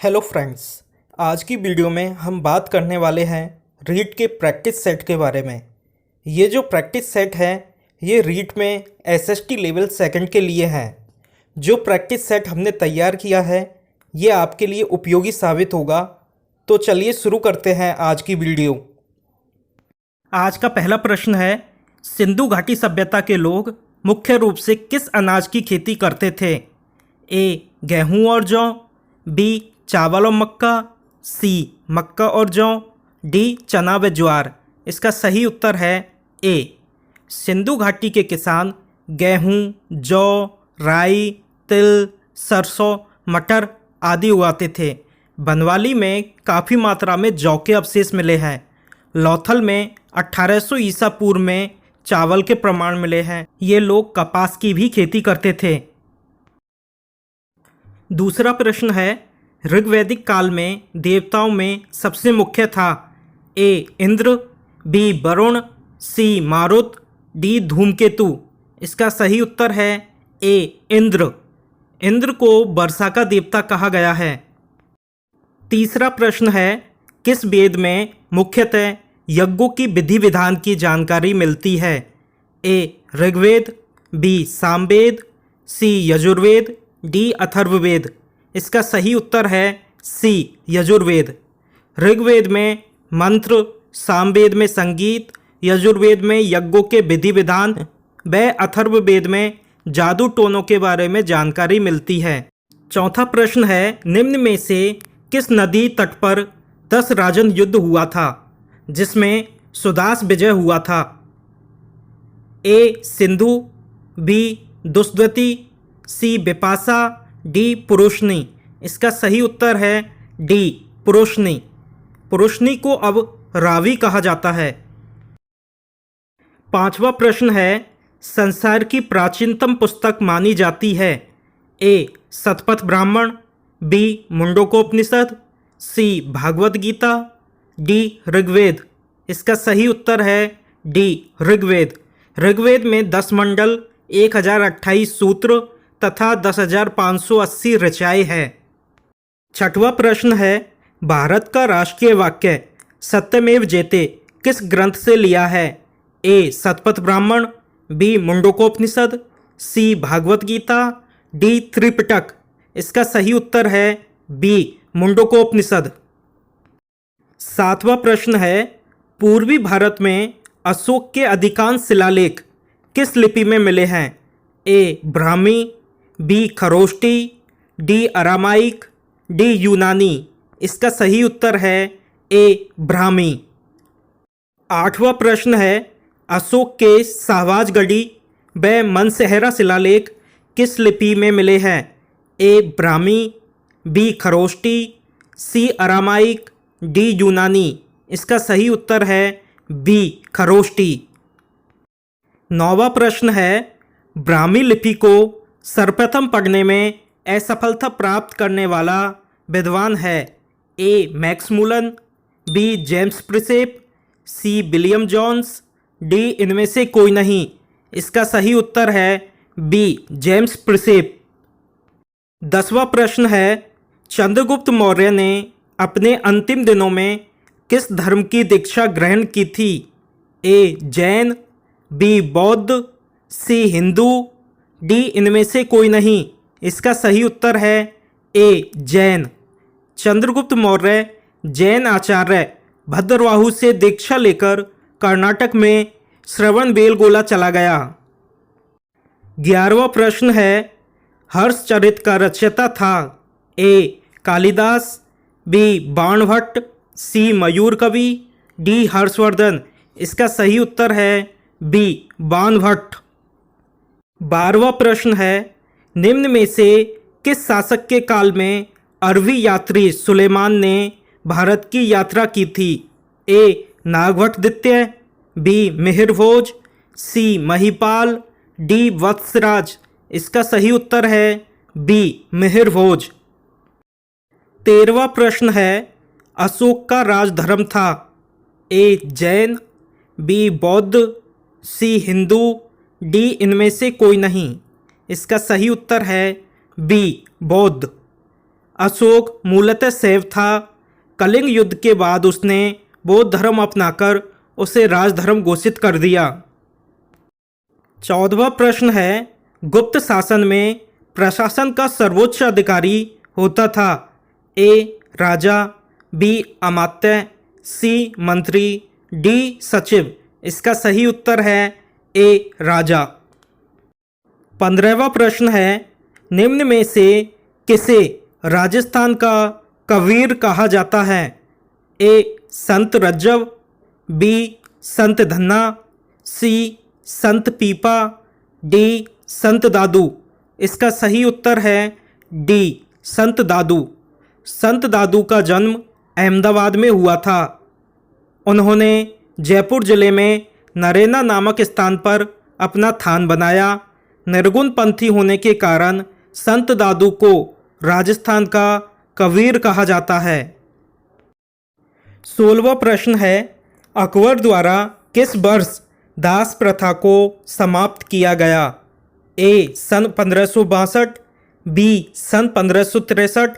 Hello friends. आज की video में हम बात करने वाले हैं रीट के प्रैक्टिस सेट के बारे में। ये जो प्रैक्टिस सेट है ये रीट में एसएसटी लेवल सेकंड के लिए है। जो प्रैक्टिस सेट हमने तैयार किया है ये आपके लिए उपयोगी साबित होगा। तो चलिए शुरू करते हैं आज की वीडियो। आज का पहला प्रश्न है, सिंधु घाटी सभ्यता के लोग मुख्य रूप से किस अनाज की खेती करते थे? ए गेहूँ और जौ, बी चावल और मक्का, सी मक्का और जौ, डी चना व ज्वार। इसका सही उत्तर है ए। सिंधु घाटी के किसान गेहूँ, जौ, राई, तिल, सरसों, मटर आदि उगाते थे। बनवाली में काफ़ी मात्रा में जौ के अवशेष मिले हैं। लौथल में 1800 ईसा पूर्व में चावल के प्रमाण मिले हैं। ये लोग कपास की भी खेती करते थे। दूसरा प्रश्न है, ऋग्वैदिक काल में देवताओं में सबसे मुख्य था? ए इंद्र, बी वरुण, सी मारुत, डी धूमकेतु। इसका सही उत्तर है ए इंद्र। इंद्र को वर्षा का देवता कहा गया है। तीसरा प्रश्न है, किस वेद में मुख्यतः यज्ञों की विधि विधान की जानकारी मिलती है? ए ऋग्वेद, बी सामवेद, सी यजुर्वेद, डी अथर्ववेद। इसका सही उत्तर है सी यजुर्वेद। ऋग्वेद में मंत्र, सामवेद में संगीत, यजुर्वेद में यज्ञों के विधि विधान व अथर्ववेद में जादू टोनों के बारे में जानकारी मिलती है। चौथा प्रश्न है, निम्न में से किस नदी तट पर 10 राजन युद्ध हुआ था जिसमें सुदास विजय हुआ था? ए सिंधु, बी दुष्दती, सी बिपाशा, डी पुरुषनी। इसका सही उत्तर है डी पुरुषनी। पुरुषनी को अब रावी कहा जाता है। पांचवा प्रश्न है, संसार की प्राचीनतम पुस्तक मानी जाती है? ए शतपथ ब्राह्मण, बी मुंडकोपनिषद, सी भागवत गीता, डी ऋग्वेद। इसका सही उत्तर है डी ऋग्वेद। ऋग्वेद में 10 मंडल, 1028 सूत्र तथा 10,580 ऋचाएँ हैं। छठवां प्रश्न है, भारत का राष्ट्रीय वाक्य सत्यमेव जयते किस ग्रंथ से लिया है? ए शतपथ ब्राह्मण, बी मुंडकोपनिषद, सी भागवत गीता, डी त्रिपिटक। इसका सही उत्तर है बी मुंडकोपनिषद। सातवां प्रश्न है, पूर्वी भारत में अशोक के अधिकांश शिलालेख किस लिपि में मिले हैं? A Brahmi, B Kharosthi, D Aramaic, D यूनानी। इसका सही उत्तर है ए ब्राह्मी। आठवां प्रश्न है, अशोक के शाहबाजगढ़ी व मनसेहरा शिलालेख किस लिपि में मिले हैं? A Brahmi, B Kharosthi, C Aramaic, D यूनानी। इसका सही उत्तर है बी खरोष्टी। नौवां प्रश्न है, ब्राह्मी लिपि को सर्वप्रथम पढ़ने में असफलता प्राप्त करने वाला विद्वान है? A Max Muller, B James Prinsep, C William Jones, D इनमें से कोई नहीं। इसका सही उत्तर है बी जेम्स प्रिसेप। 10वां प्रश्न है, चंद्रगुप्त मौर्य ने अपने अंतिम दिनों में किस धर्म की दीक्षा ग्रहण की थी? ए जैन, बी बौद्ध, सी हिंदू, डी इनमें से कोई नहीं। इसका सही उत्तर है ए जैन। चंद्रगुप्त मौर्य जैन आचार्य भद्रवाहु से दीक्षा लेकर कर्नाटक में श्रवणबेलगोला चला गया। 11वां प्रश्न है, हर्षचरित का रचयिता था? ए कालिदास, बी बाणभट्ट, सी मयूर कवि, डी हर्षवर्धन। इसका सही उत्तर है बी बाणभट्ट। 12वां प्रश्न है, निम्न में से किस शासक के काल में अरबी यात्री सुलेमान ने भारत की यात्रा की थी? ए नागभट्ट द्वितीय, बी मिहिरभोज, सी महिपाल, डी वत्सराज। इसका सही उत्तर है बी मिहिरभोज। 13वां प्रश्न है, अशोक का राजधर्म था? ए जैन, बी बौद्ध, सी हिंदू, डी इनमें से कोई नहीं। इसका सही उत्तर है बी बौद्ध। अशोक मूलतः शैव था। कलिंग युद्ध के बाद उसने बौद्ध धर्म अपनाकर उसे राजधर्म घोषित कर दिया। 14वां प्रश्न है, गुप्त शासन में प्रशासन का सर्वोच्च अधिकारी होता था। ए राजा, बी अमात्य, सी मंत्री, डी सचिव। इसका सही उत्तर है ए राजा। 15वां प्रश्न है, निम्न में से किसे राजस्थान का कबीर कहा जाता है? ए संत रज्जव, बी संत धन्ना, सी संत पीपा, डी संत दादू। इसका सही उत्तर है डी संत दादू। संत दादू का जन्म अहमदाबाद में हुआ था। उन्होंने जयपुर जिले में नरेना नामक स्थान पर अपना थान बनाया। निर्गुण पंथी होने के कारण संत दादू को राजस्थान का कबीर कहा जाता है। 16वां प्रश्न है, अकबर द्वारा किस वर्ष दास प्रथा को समाप्त किया गया? ए सन 1562, बी सन 1563,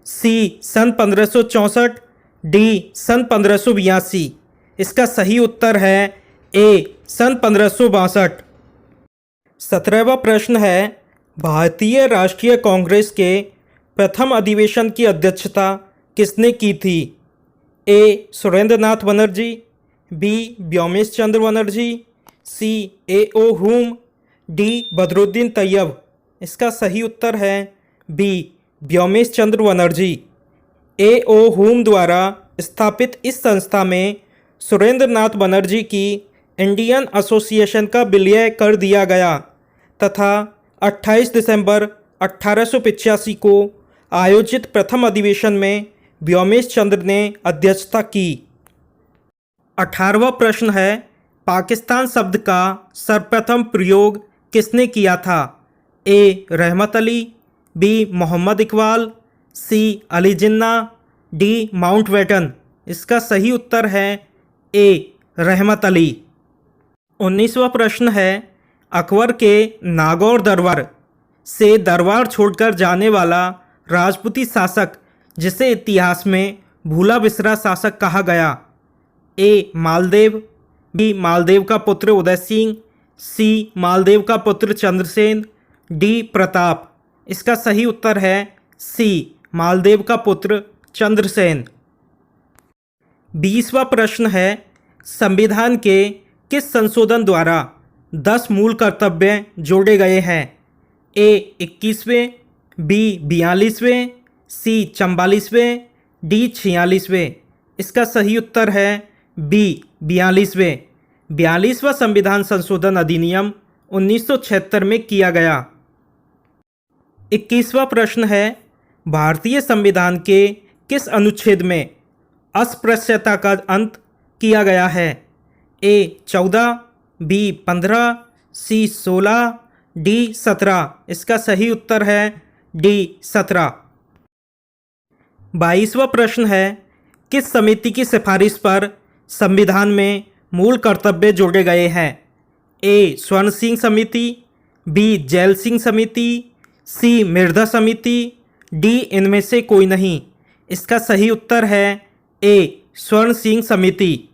सी सन 1564, डी सन 1582। इसका सही उत्तर है ए सन 1562। 17वां प्रश्न है, भारतीय राष्ट्रीय कांग्रेस के प्रथम अधिवेशन की अध्यक्षता किसने की थी? ए सुरेंद्र नाथ बनर्जी, बी व्योमेश चंद्र बनर्जी, सी ए ओ हुम, डी बदरुद्दीन तैयब। इसका सही उत्तर है बी व्योमेश चंद्र बनर्जी। ए ओ हुम द्वारा स्थापित इस संस्था में सुरेंद्र नाथ बनर्जी की इंडियन एसोसिएशन का विलय कर दिया गया तथा 28 दिसंबर 1885 को आयोजित प्रथम अधिवेशन में व्योमेश चंद्र ने अध्यक्षता की। 18वां प्रश्न है, पाकिस्तान शब्द का सर्वप्रथम प्रयोग किसने किया था? ए रहमत अली, बी मोहम्मद इकबाल, सी अली जिन्ना, डी माउंटबेटन। इसका सही उत्तर है ए रहमत अली। 19वां प्रश्न है, अकबर के नागौर दरबार से दरबार छोड़कर जाने वाला राजपूती शासक जिसे इतिहास में भूला बिसरा शासक कहा गया? ए मालदेव, बी मालदेव का पुत्र उदय सिंह, सी मालदेव का पुत्र चंद्रसेन, डी प्रताप। इसका सही उत्तर है सी मालदेव का पुत्र चंद्रसेन। 20वां प्रश्न है, संविधान के किस संशोधन द्वारा 10 मूल कर्तव्य जोड़े गए हैं? ए 21वें, बी 42वें, सी 44वें, डी 46वें। इसका सही उत्तर है बी 42वें। 42वां संविधान संशोधन अधिनियम 1976 में किया गया। 21वां प्रश्न है, भारतीय संविधान के किस अनुच्छेद में अस्पृश्यता का अंत किया गया है? ए 14, बी 15, सी 16, डी 17। इसका सही उत्तर है डी 17। 22वां प्रश्न है, किस समिति की सिफारिश पर संविधान में मूल कर्तव्य जोड़े गए हैं? ए स्वर्ण सिंह समिति, बी जैल सिंह समिति, सी मिर्धा समिति, डी इनमें से कोई नहीं। इसका सही उत्तर है ए स्वर्ण सिंह समिति।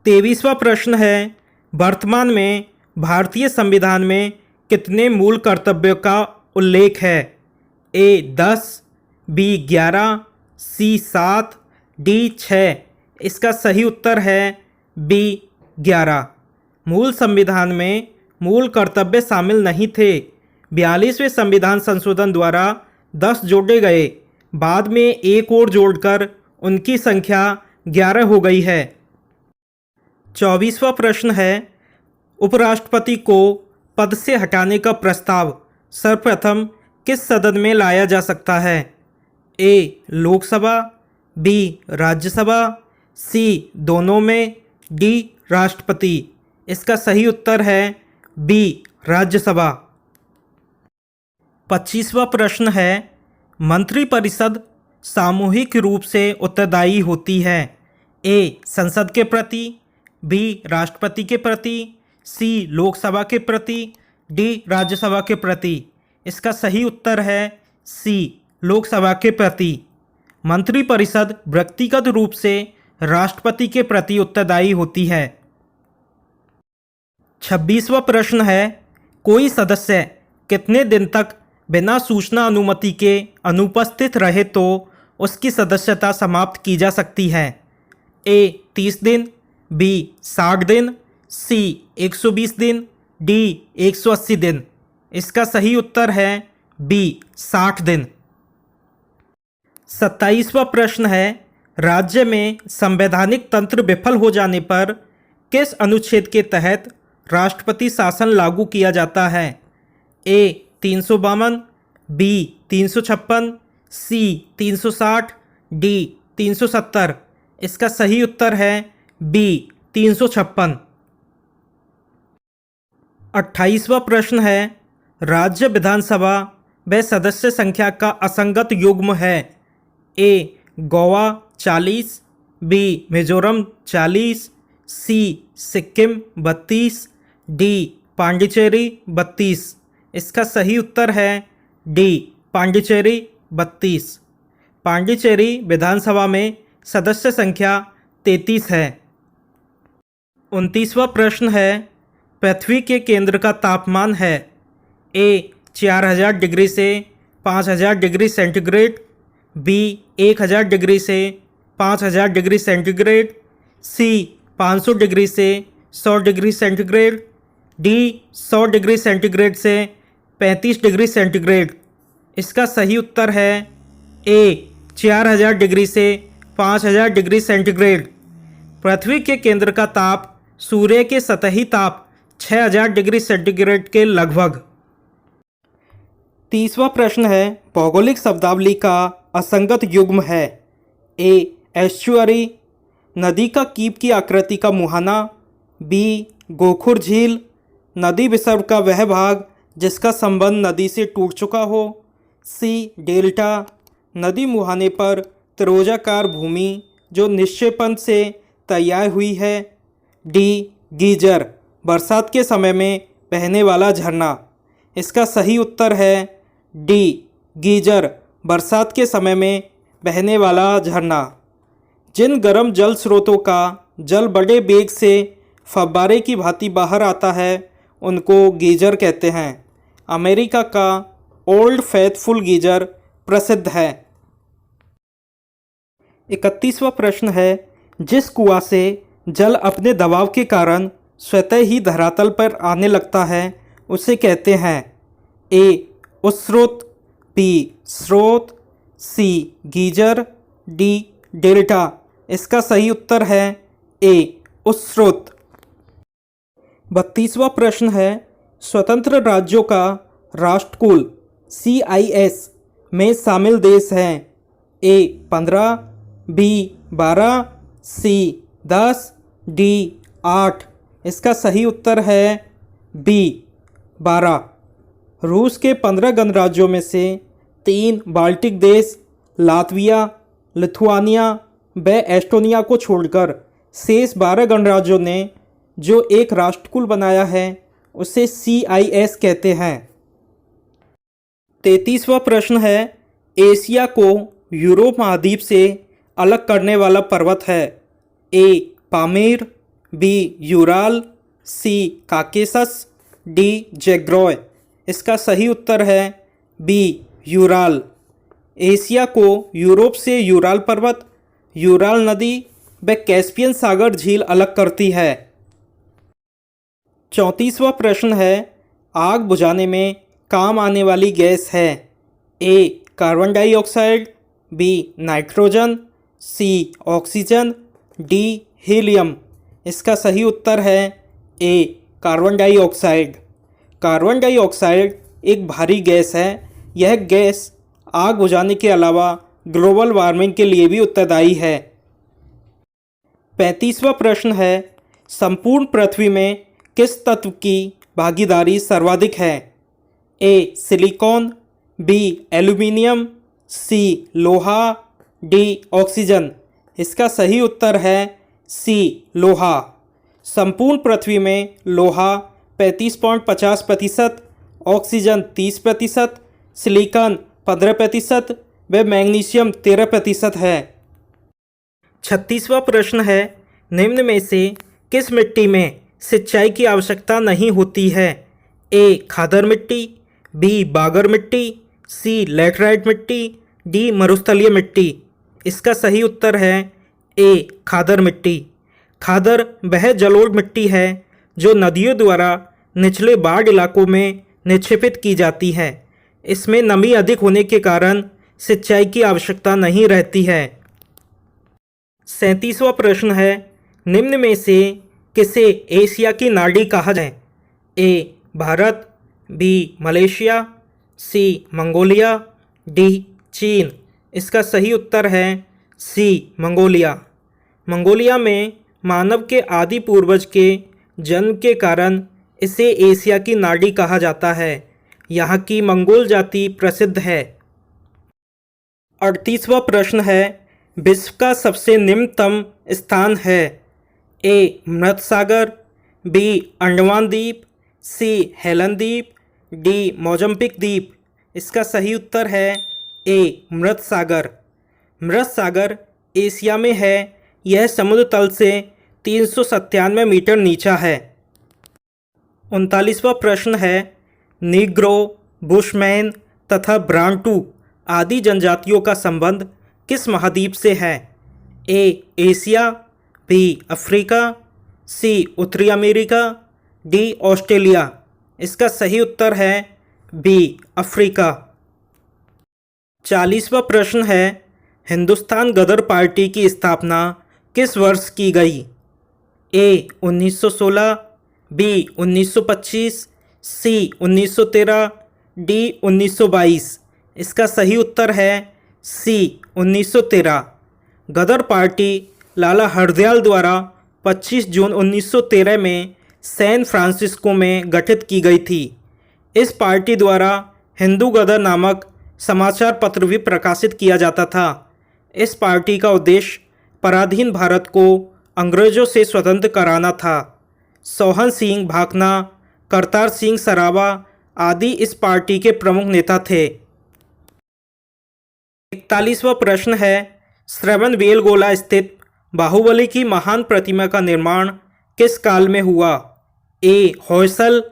23वां प्रश्न है, वर्तमान में भारतीय संविधान में कितने मूल कर्तव्यों का उल्लेख है? ए 10, बी 11, सी 7, डी 6। इसका सही उत्तर है बी 11। मूल संविधान में मूल कर्तव्य शामिल नहीं थे। 42वें संविधान संशोधन द्वारा 10 जोड़े गए, बाद में एक और जोड़कर उनकी संख्या 11 हो गई है। 24वां प्रश्न है, उपराष्ट्रपति को पद से हटाने का प्रस्ताव सर्वप्रथम किस सदन में लाया जा सकता है? ए लोकसभा, बी राज्यसभा, सी दोनों में, डी राष्ट्रपति। इसका सही उत्तर है बी राज्यसभा। 25वां प्रश्न है, मंत्रिपरिषद सामूहिक रूप से उत्तरदायी होती है? ए संसद के प्रति, बी राष्ट्रपति के प्रति, सी लोकसभा के प्रति, डी राज्यसभा के प्रति। इसका सही उत्तर है सी लोकसभा के प्रति। मंत्रिपरिषद व्यक्तिगत रूप से राष्ट्रपति के प्रति उत्तरदायी होती है। 26वां प्रश्न है, कोई सदस्य कितने दिन तक बिना सूचना अनुमति के अनुपस्थित रहे तो उसकी सदस्यता समाप्त की जा सकती है। ए 30 दिन, बी 60 दिन, सी 120 दिन, डी 180 दिन। इसका सही उत्तर है बी 60 दिन। 27वां प्रश्न है, राज्य में संवैधानिक तंत्र विफल हो जाने पर किस अनुच्छेद के तहत राष्ट्रपति शासन लागू किया जाता है। ए 352, बी 356, सी 360, डी 370। इसका सही उत्तर है बी 356। 28वां प्रश्न है, राज्य विधानसभा व सदस्य संख्या का असंगत युग्म है। ए गोवा 40, बी मिजोरम 40, सी सिक्किम 32, डी पांडिचेरी 32। इसका सही उत्तर है डी पांडिचेरी 32। पांडिचेरी विधानसभा में सदस्य संख्या 33 है। 29वां प्रश्न है, पृथ्वी के केंद्र का तापमान है। ए 4000 डिग्री से 5000 डिग्री सेंटीग्रेड, बी 1000 डिग्री से 5000 डिग्री सेंटीग्रेड, सी 500 डिग्री से 100 degree centigrade, D 100 degree centigrade से 35 डिग्री सेंटीग्रेड। इसका सही उत्तर है ए 4000 डिग्री से 5000 डिग्री सेंटीग्रेड। पृथ्वी के केंद्र का ताप सूर्य के सतही ताप 6000 डिग्री सेंटीग्रेड के लगभग। 30वां प्रश्न है, भौगोलिक शब्दावली का असंगत युग्म है। ए एस्चुअरी, नदी का कीप की आकृति का मुहाना, बी गोखुर झील, नदी विसर्ग का वह भाग जिसका संबंध नदी से टूट चुका हो, सी डेल्टा, नदी मुहाने पर त्रिभुजाकार भूमि जो निक्षेपण से तैयार हुई है, डी गीजर, बरसात के समय में बहने वाला झरना। इसका सही उत्तर है डी गीजर, बरसात के समय में बहने वाला झरना। जिन गर्म जल स्रोतों का जल बड़े वेग से फव्वारे की भांति बाहर आता है उनको गीजर कहते हैं। अमेरिका का ओल्ड फेथफुल गीजर प्रसिद्ध है। 31वां प्रश्न है, जिस कुआं से जल अपने दबाव के कारण स्वतः ही धरातल पर आने लगता है उसे कहते हैं। ए उत्स्रोत, बी स्रोत, सी गीजर, डी डेल्टा। इसका सही उत्तर है ए उत्स्रोत। 32वां प्रश्न है, स्वतंत्र राज्यों का राष्ट्रकुल CIS में शामिल देश हैं। ए 15, बी 12, सी 10, डी 8। इसका सही उत्तर है बी 12। रूस के 15 गणराज्यों में से 3 बाल्टिक देश लातविया, लिथुआनिया व एस्टोनिया को छोड़कर शेष 12 गणराज्यों ने जो एक राष्ट्रकुल बनाया है उसे CIS कहते हैं। 33वां प्रश्न है, एशिया को यूरोप महाद्वीप से अलग करने वाला पर्वत है। ए पामीर, बी यूराल, सी काकेसस, डी जैग्रॉय। इसका सही उत्तर है बी यूराल। एशिया को यूरोप से यूराल पर्वत, यूराल नदी व कैस्पियन सागर झील अलग करती है। 34वां प्रश्न है, आग बुझाने में काम आने वाली गैस है। ए कार्बन डाइऑक्साइड, बी नाइट्रोजन, सी ऑक्सीजन, डी हीलियम। इसका सही उत्तर है ए कार्बन डाइऑक्साइड। कार्बन डाइऑक्साइड एक भारी गैस है। यह गैस आग बुझाने के अलावा ग्लोबल वार्मिंग के लिए भी उत्तरदायी है। 35वां प्रश्न है, संपूर्ण पृथ्वी में किस तत्व की भागीदारी सर्वाधिक है। ए सिलिकॉन, बी एल्यूमिनियम, सी लोहा, डी ऑक्सीजन। इसका सही उत्तर है सी लोहा। संपूर्ण पृथ्वी में लोहा 35.50%, ऑक्सीजन 30%, सिलिकॉन 15%, व मैग्नीशियम 13% है। 36वां प्रश्न है, निम्न में से किस मिट्टी में सिंचाई की आवश्यकता नहीं होती है? ए खादर मिट्टी, बी बागर मिट्टी, सी लैटराइट मिट्टी, डी मरुस्थलीय मिट्टी। इसका सही उत्तर है ए खादर मिट्टी। खादर वह जलोढ़ मिट्टी है जो नदियों द्वारा निचले बाढ़ इलाकों में निक्षेपित की जाती है। इसमें नमी अधिक होने के कारण सिंचाई की आवश्यकता नहीं रहती है। 37वां प्रश्न है, निम्न में से किसे एशिया की नाड़ी कहा जाए? ए भारत, बी मलेशिया, सी मंगोलिया, डी चीन। इसका सही उत्तर है सी मंगोलिया। मंगोलिया में मानव के आदि पूर्वज के जन्म के कारण इसे एशिया की नाड़ी कहा जाता है। यहाँ की मंगोल जाति प्रसिद्ध है। 38वां प्रश्न है, विश्व का सबसे निम्नतम स्थान है? ए मृत सागर, बी अंडमान द्वीप, सी हेलन द्वीप, डी मोजम्बिक द्वीप। इसका सही उत्तर है ए मृत सागर। मृत सागर एशिया में है। यह समुद्र तल से 397 मीटर नीचा है। 39वां प्रश्न है, नीग्रो, बुशमैन तथा ब्रांटू आदि जनजातियों का संबंध किस महाद्वीप से है? ए एशिया, बी अफ्रीका, सी उत्तरी अमेरिका, डी ऑस्ट्रेलिया। इसका सही उत्तर है बी अफ्रीका। 40वां प्रश्न है, हिंदुस्तान गदर पार्टी की स्थापना किस वर्ष की गई? ए 1916, बी 1925, सी 1913, डी 1922। इसका सही उत्तर है सी 1913। गदर पार्टी लाला हरदयाल द्वारा 25 जून 1913 में सैन फ्रांसिस्को में गठित की गई थी। इस पार्टी द्वारा हिंदू गदर नामक समाचार पत्र भी प्रकाशित किया जाता था। इस पार्टी का उद्देश्य पराधीन भारत को अंग्रेजों से स्वतंत्र कराना था। सोहन सिंह भाकना, करतार सिंह सरावा आदि इस पार्टी के प्रमुख नेता थे। 41वां प्रश्न है, श्रवणबेलगोला स्थित बाहुबली की महान प्रतिमा का निर्माण किस काल में हुआ? ए होयसल,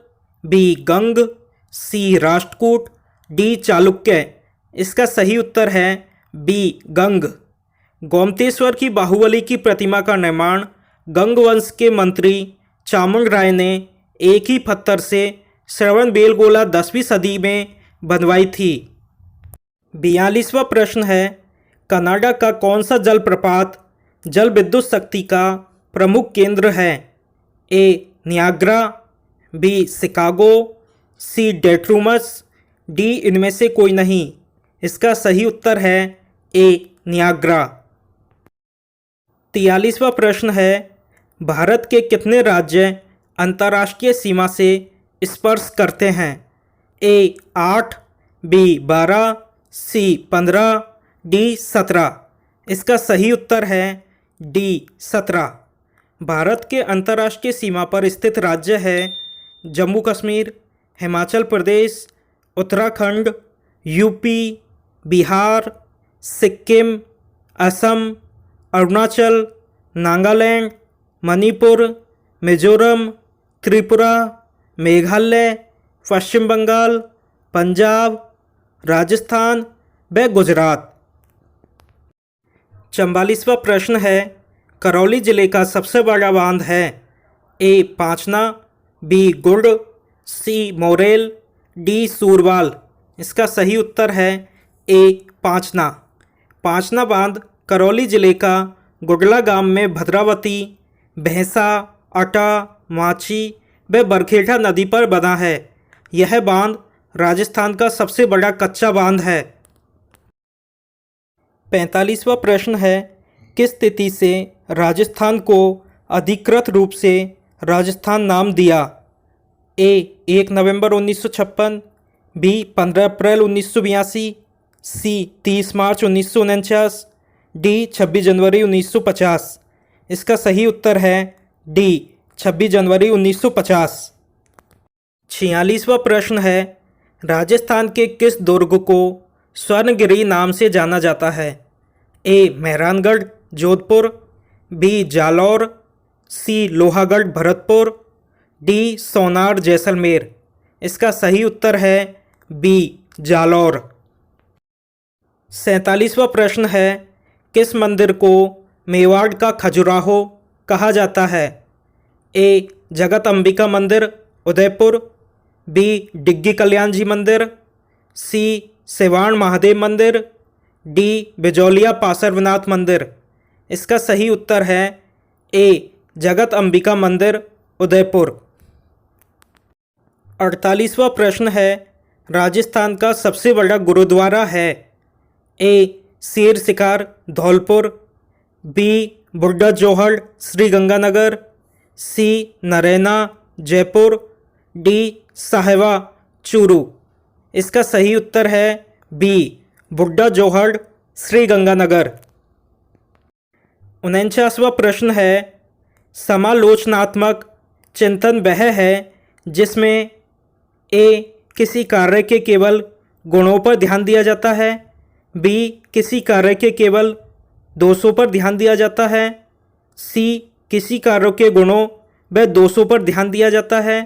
बी गंग, सी राष्ट्रकूट, डी चालुक्य। इसका सही उत्तर है बी गंग। गोमतेश्वर की बाहुबली की प्रतिमा का निर्माण गंग वंश के मंत्री चामुंड राय ने एक ही पत्थर से श्रवणबेलगोला 10वीं सदी में बनवाई थी। 42वां प्रश्न है, कनाडा का कौन सा जलप्रपात जल विद्युत शक्ति का प्रमुख केंद्र है? ए नियाग्रा, बी शिकागो, सी डेट्रूमस, डी इनमें से कोई नहीं। इसका सही उत्तर है ए नियाग्रा। 43वां प्रश्न है, भारत के कितने राज्य अंतर्राष्ट्रीय सीमा से स्पर्श करते हैं? ए 8, बी 12, सी 15, डी 17। इसका सही उत्तर है डी 17। भारत के अंतर्राष्ट्रीय सीमा पर स्थित राज्य है जम्मू कश्मीर, हिमाचल प्रदेश, उत्तराखंड, यूपी, बिहार, सिक्किम, असम, अरुणाचल, नागालैंड, मणिपुर, मिजोरम, त्रिपुरा, मेघालय, पश्चिम बंगाल, पंजाब, राजस्थान व गुजरात। 44वां प्रश्न है, करौली जिले का सबसे बड़ा बांध है? ए पांचना, बी गुड़, सी मोरेल, डी सूरवाल। इसका सही उत्तर है ए पांचना। पांचना बांध करौली जिले का गुडला गांव में भद्रावती, भैंसा, अटा, माची व बरखेड़ा नदी पर बना है। यह बांध राजस्थान का सबसे बड़ा कच्चा बांध है। 45वां प्रश्न है, किस तिथि से राजस्थान को अधिकृत रूप से राजस्थान नाम दिया? ए 1 नवंबर 1956, बी 15 अप्रैल 1982, सी 30 मार्च 1949, डी 26 जनवरी 1950। इसका सही उत्तर है डी 26 जनवरी 1950। 46वां प्रश्न है, राजस्थान के किस दुर्ग को स्वर्णगिरी नाम से जाना जाता है? ए मेहरानगढ़ जोधपुर, बी जालौर, सी लोहागढ़ भरतपुर, डी सोनार जैसलमेर। इसका सही उत्तर है बी जालौर। 47वां प्रश्न है, किस मंदिर को मेवाड़ का खजुराहो कहा जाता है? ए जगत अंबिका मंदिर उदयपुर, बी डिग्गी कल्याण जी मंदिर, सी सिवाण महादेव मंदिर, डी बिजौलिया पार्श्वनाथ मंदिर। इसका सही उत्तर है ए जगत अंबिका मंदिर उदयपुर। 48वां प्रश्न है, राजस्थान का सबसे बड़ा गुरुद्वारा है? ए शेर शिकार धौलपुर, बी बुड्ढा जोहड़ श्रीगंगानगर, सी नरैना जयपुर, डी साहिवा चूरू। इसका सही उत्तर है बी बुड्ढा जोहड़ श्रीगंगानगर। 49वां प्रश्न है, समालोचनात्मक चिंतन वह है जिसमें ए किसी कार्य के केवल गुणों पर ध्यान दिया जाता है, बी किसी कार्य के केवल दोषों पर ध्यान दिया जाता है, सी किसी कार्य के गुणों व दोषों पर ध्यान दिया जाता है,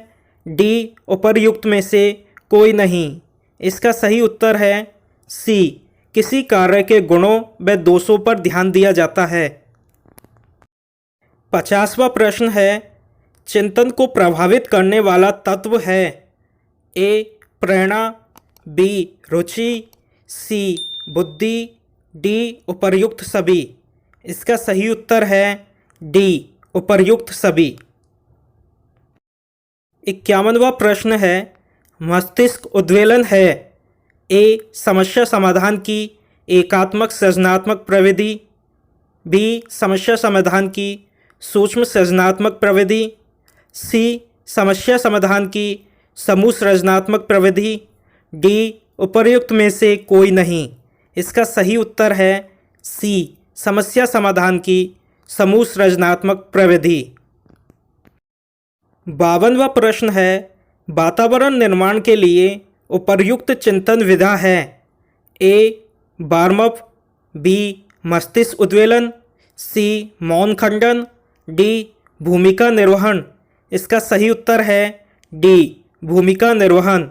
डी उपर्युक्त में से कोई नहीं। इसका सही उत्तर है सी किसी कार्य के गुणों व दोषों पर ध्यान दिया जाता है। 50वां प्रश्न है, चिंतन को प्रभावित करने वाला तत्व है? ए प्रेरणा, बी रुचि, सी बुद्धि, डी उपर्युक्त सभी। इसका सही उत्तर है डी उपर्युक्त सभी। 51वां प्रश्न है, मस्तिष्क उद्वेलन है? ए समस्या समाधान की एकात्मक सृजनात्मक प्रविधि, बी समस्या समाधान की सूक्ष्म सृजनात्मक प्रविधि, सी समस्या समाधान की समूह सृजनात्मक प्रविधि, डी उपर्युक्त में से कोई नहीं। इसका सही उत्तर है सी समस्या समाधान की समूह सृजनात्मक प्रविधि। 52वां प्रश्न है, वातावरण निर्माण के लिए उपर्युक्त चिंतन विधा है? ए बार्मफ, बी मस्तिष्क उद्वेलन, सी मौन खंडन, डी भूमिका निर्वहन। इसका सही उत्तर है डी भूमिका निर्वहन।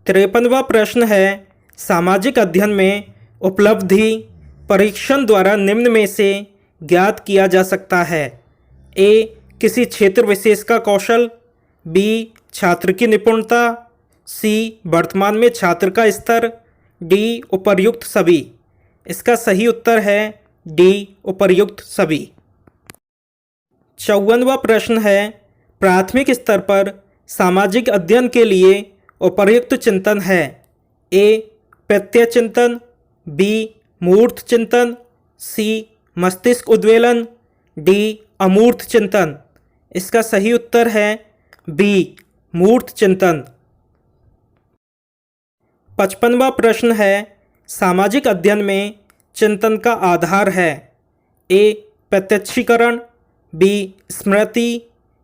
53वां प्रश्न है, सामाजिक अध्ययन में उपलब्धि परीक्षण द्वारा निम्न में से ज्ञात किया जा सकता है? ए किसी क्षेत्र विशेष का कौशल, बी छात्र की निपुणता, सी वर्तमान में छात्र का स्तर, डी उपर्युक्त सभी। इसका सही उत्तर है डी उपर्युक्त सभी। 54वां प्रश्न है, प्राथमिक स्तर पर सामाजिक अध्ययन के लिए उपर्युक्त चिंतन है? ए प्रत्यय चिंतन, बी मूर्त चिंतन, सी मस्तिष्क उद्वेलन, डी अमूर्त चिंतन। इसका सही उत्तर है बी मूर्त चिंतन। 55वां प्रश्न है, सामाजिक अध्ययन में चिंतन का आधार है? ए प्रत्यक्षीकरण, बी स्मृति,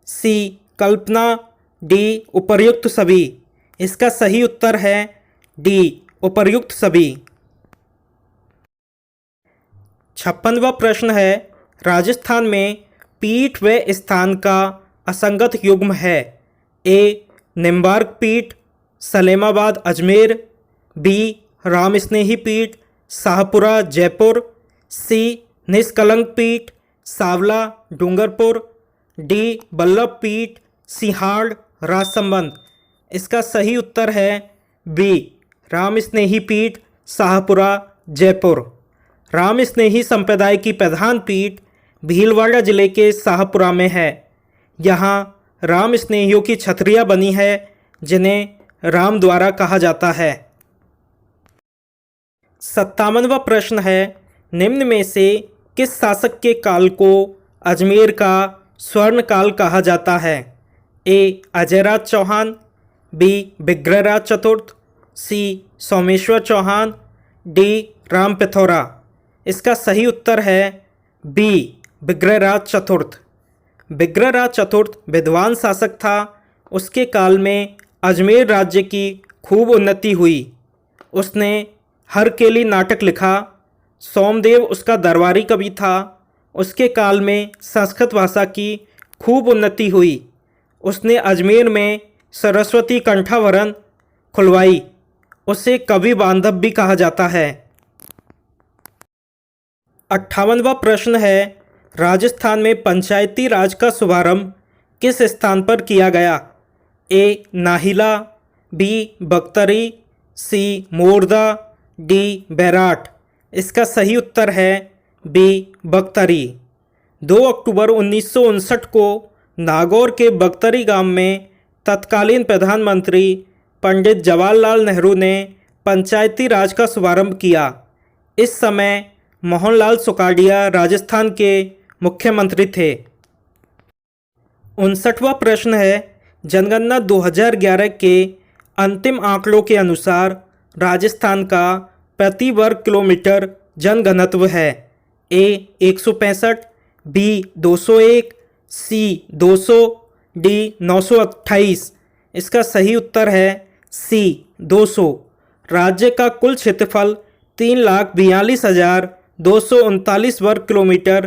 सी कल्पना, डी उपर्युक्त सभी। इसका सही उत्तर है डी उपर्युक्त सभी। 56वां प्रश्न है, राजस्थान में पीठ व स्थान का असंगत युग्म है? ए निम्बार्क पीठ, सलेमाबाद अजमेर, बी राम स्नेही पीठ, शाहपुरा जयपुर, सी निष्कलंक पीठ, सावला डूंगरपुर, डी बल्लभ पीठ, सिंहाड़ राजसंबंध। इसका सही उत्तर है बी राम स्नेही पीठ, शाहपुरा जयपुर। राम स्नेही संप्रदाय की प्रधान पीठ भीलवाड़ा जिले के शाहपुरा में है। यहाँ राम स्नेहियों की छतरियाँ बनी है जिन्हें राम द्वारा कहा जाता है। 57वां प्रश्न है, निम्न में से किस शासक के काल को अजमेर का स्वर्ण काल कहा जाता है? ए अजयराज चौहान, बी विग्रहराज चतुर्थ, सी सोमेश्वर चौहान, डी राम पिथौरा। इसका सही उत्तर है बी विग्रहराज चतुर्थ। विग्रहराज चतुर्थ विद्वान शासक था। उसके काल में अजमेर राज्य की खूब उन्नति हुई। उसने हरकेली नाटक लिखा। सोमदेव उसका दरबारी कवि था। उसके काल में संस्कृत भाषा की खूब उन्नति हुई। उसने अजमेर में सरस्वती कंठाभरण खुलवाई। उसे कवि बांधव भी कहा जाता है। 58वां प्रश्न है, राजस्थान में पंचायती राज का शुभारंभ किस स्थान पर किया गया? ए. नाहिला, बी. बख्तरी, सी. मोरदा, डी. बैराट। इसका सही उत्तर है बी. बख्तरी। 2 अक्टूबर 1959 को नागौर के बख्तरी गांव में तत्कालीन प्रधानमंत्री पंडित जवाहरलाल नेहरू ने पंचायती राज का शुभारंभ किया। इस समय मोहनलाल सुखाड़िया राजस्थान के मुख्यमंत्री थे। 59वां प्रश्न है, जनगणना 2011 के अंतिम आंकड़ों के अनुसार राजस्थान का प्रति वर्ग किलोमीटर जनघनत्व है। ए. 165, बी. 201, सी. 200, डी. 928। इसका सही उत्तर है सी. 200। राज्य का कुल क्षेत्रफल 3,42,239 वर्ग किलोमीटर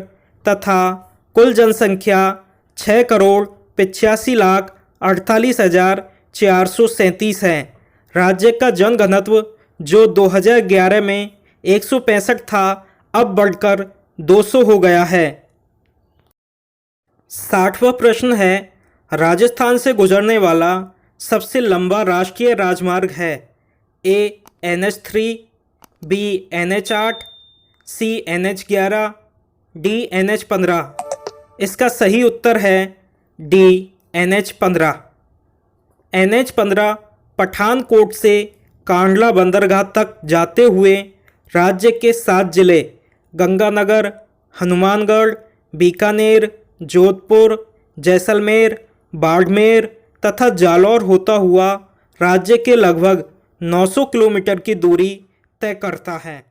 तथा कुल जनसंख्या 6,85,48,437 है। राज्य का जनघनत्व जो 2011 में 165 था, अब बढ़कर 200 हो गया है। 60वां प्रश्न है, राजस्थान से गुजरने वाला सबसे लंबा राष्ट्रीय राजमार्ग है। A. NH3, B. NH8, C. NH11, D. NH15। इसका सही उत्तर है डी. NH15। NH15 पठानकोट से कांडला बंदरगाह तक जाते हुए राज्य के 7 जिले गंगानगर, हनुमानगढ़, बीकानेर, जोधपुर, जैसलमेर, बाड़मेर तथा जालौर होता हुआ राज्य के लगभग 900 किलोमीटर की दूरी तय करता है।